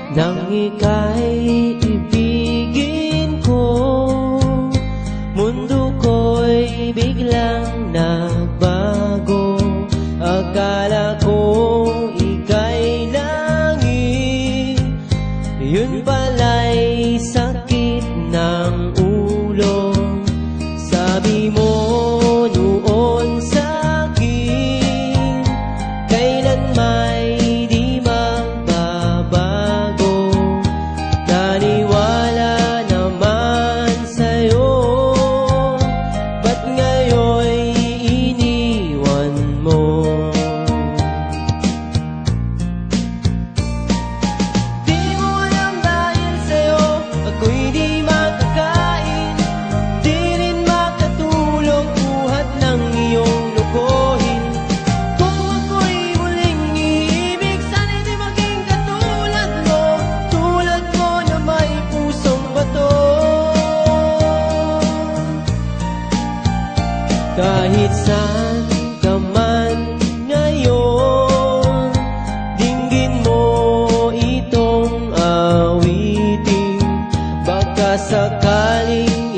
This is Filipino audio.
Nang ika'y ibigin ko, mundo ko'y biglang nagbago. Akala ko ika'y langit, yun pala'y sakit ng ulo. Sabi mo noon sa'kin, kailan may di magbabago. Naniwala naman sa'yo, ba't ngayon'y iniwan mo? Di mo alam dahil sa'yo ako'y di makakain, di rin makatulog buhat ng iyong lokohin. Kung ako'y muling iibig, sana'y di maging katulad mo, tulad mo na may pusong bato. Kahit saan ka man ngayon, dinggin mo itong awitin, baka sakaling